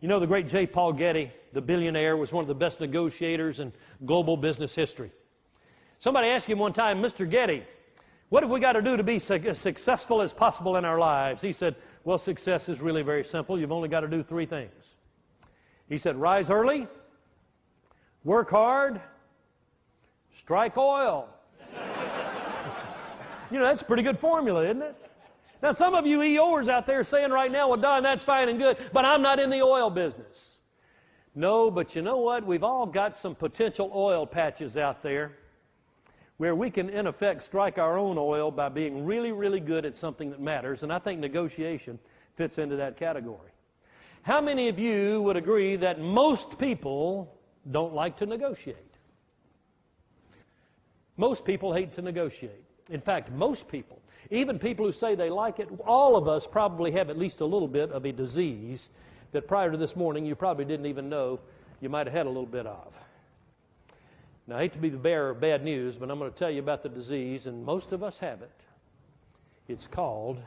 You know, the great J. Paul Getty, the billionaire, was one of the best negotiators in global business history. Somebody asked him one time, Mr. Getty, what have we got to do to be as successful as possible in our lives? He said, well, success is really very simple. You've only got to do 3 things. He said, rise early, work hard, strike oil. You know, that's a pretty good formula, isn't it? Now, some of you EOers out there saying right now, well, Don, that's fine and good, but I'm not in the oil business. No, but you know what? We've all got some potential oil patches out there where we can, in effect, strike our own oil by being really, really good at something that matters, and I think negotiation fits into that category. How many of you would agree that most people don't like to negotiate? Most people hate to negotiate. In fact, most people, even people who say they like it, all of us probably have at least a little bit of a disease that prior to this morning you probably didn't even know you might have had a little bit of. Now, I hate to be the bearer of bad news, but I'm going to tell you about the disease, and most of us have it. It's called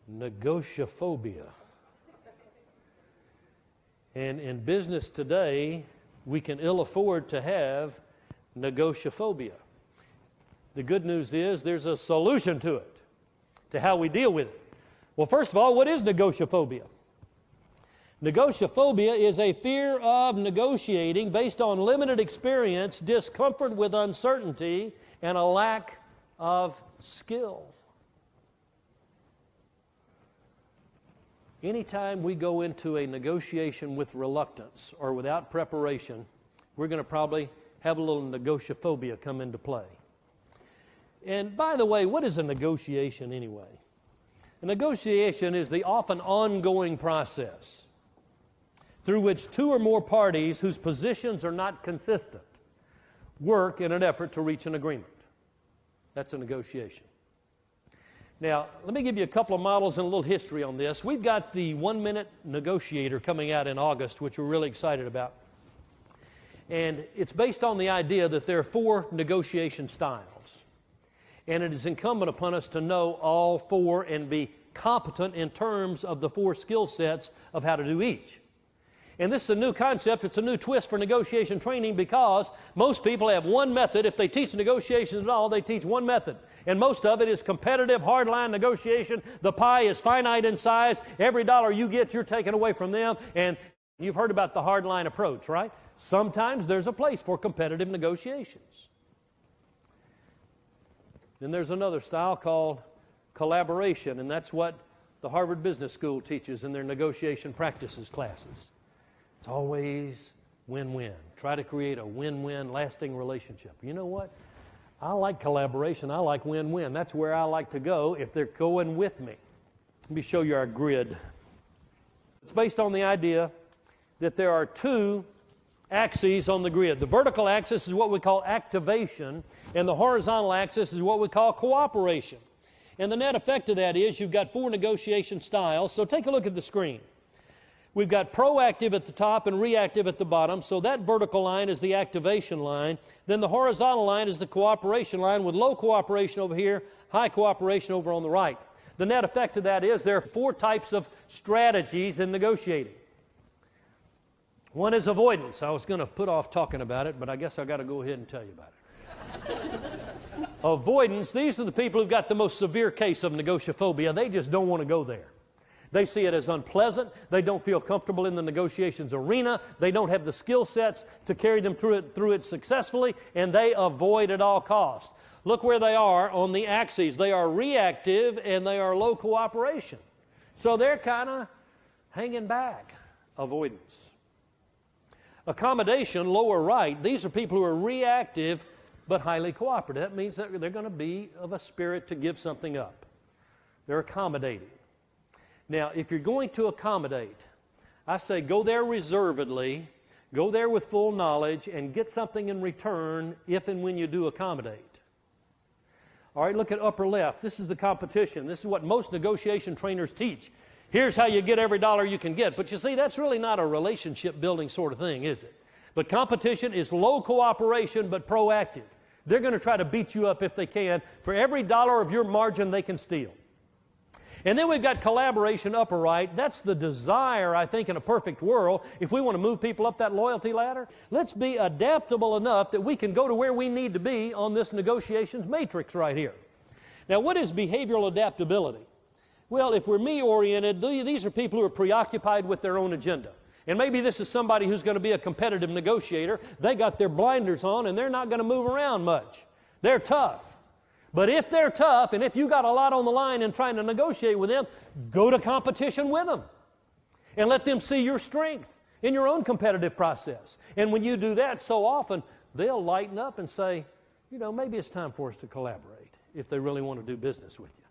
negotiaphobia. And in business today, we can ill afford to have negotiaphobia. The good news is there's a solution to it, to how we deal with it. Well, first of all, what is negotiaphobia? Negotiaphobia is a fear of negotiating based on limited experience, discomfort with uncertainty, and a lack of skill. Anytime we go into a negotiation with reluctance or without preparation, we're going to probably have a little negotiaphobia come into play. And by the way, what is a negotiation anyway? A negotiation is the often ongoing process through which 2 or more parties whose positions are not consistent work in an effort to reach an agreement. That's a negotiation. Now, let me give you a couple of models and a little history on this. We've got the 1-minute Negotiator coming out in August, which we're really excited about. And it's based on the idea that there are 4 negotiation styles. And it is incumbent upon us to know all 4 and be competent in terms of the 4 skill sets of how to do each. And this is a new concept. It's a new twist for negotiation training because most people have one method. If they teach negotiations at all, they teach one method. And most of it is competitive, hardline negotiation. The pie is finite in size. Every dollar you get, you're taking away from them. And you've heard about the hardline approach, right? Sometimes there's a place for competitive negotiations. Then there's another style called collaboration, and that's what the Harvard Business School teaches in their negotiation practices classes. It's always win-win. Try to create a win-win, lasting relationship. You know what? I like collaboration. I like win-win. That's where I like to go if they're going with me. Let me show you our grid. It's based on the idea that there are 2 axes on the grid. The vertical axis is what we call activation, and the horizontal axis is what we call cooperation. And the net effect of that is you've got 4 negotiation styles. So take a look at the screen. We've got proactive at the top and reactive at the bottom. So that vertical line is the activation line. Then the horizontal line is the cooperation line with low cooperation over here, high cooperation over on the right. The net effect of that is there are 4 types of strategies in negotiating. One is avoidance. I was going to put off talking about it, but I guess I've got to go ahead and tell you about it. Avoidance, these are the people who've got the most severe case of negotiaphobia. They just don't want to go there. They see it as unpleasant. They don't feel comfortable in the negotiations arena. They don't have the skill sets to carry them through it successfully, and they avoid at all costs. Look where they are on the axes. They are reactive and they are low cooperation. So they're kind of hanging back. Avoidance. Accommodation, lower right, these are people who are reactive but highly cooperative. That means that they're going to be of a spirit to give something up. They're accommodating. Now, if you're going to accommodate, I say go there reservedly, go there with full knowledge, and get something in return if and when you do accommodate. All right, look at upper left. This is the competition. This is what most negotiation trainers teach. Here's how you get every dollar you can get. But you see, that's really not a relationship building sort of thing, is it? But competition is low cooperation but proactive. They're going to try to beat you up if they can for every dollar of your margin they can steal. And then we've got collaboration upper right. That's the desire, I think, in a perfect world. If we want to move people up that loyalty ladder, let's be adaptable enough that we can go to where we need to be on this negotiations matrix right here. Now, what is behavioral adaptability? Well, if we're me-oriented, these are people who are preoccupied with their own agenda. And maybe this is somebody who's going to be a competitive negotiator. They got their blinders on and they're not going to move around much. They're tough. But if they're tough and if you got a lot on the line in trying to negotiate with them, go to competition with them and let them see your strength in your own competitive process. And when you do that so often, they'll lighten up and say, maybe it's time for us to collaborate if they really want to do business with you.